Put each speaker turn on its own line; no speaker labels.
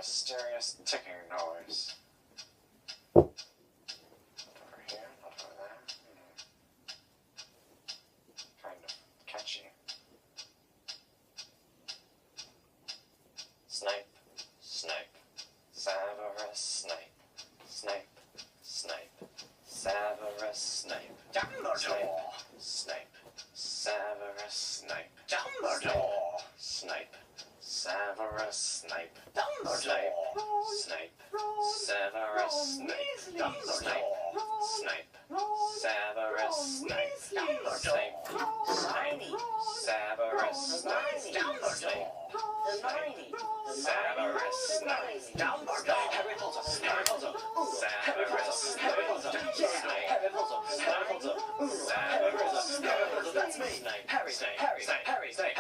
mysterious ticking noise. Not over here, not over there. Kind of catchy. Snape, Snape, Severus Snape, Snape, Snape, Severus Snape,
Dumbledore!
Snape, Severus Snape,
Dumbledore!
Snape, Severus Snape,
Dumbledore!
Snape, Severus Snape,
Dumbledore!
Snape, Severus Snape,
Dumbledore!
Snape, Severus Snape,
Dumbledore!
Snape, Severus Snape,
Dumbledore! Harry Potter! Harry Potter! Harry Potter! Harry Potter! Yeah! Harry Potter! Harry Potter! Harry Potter! Harry Potter! That's me!
Snape,
Harry!
Snape,
Harry!
Snape,
Harry!
Snape,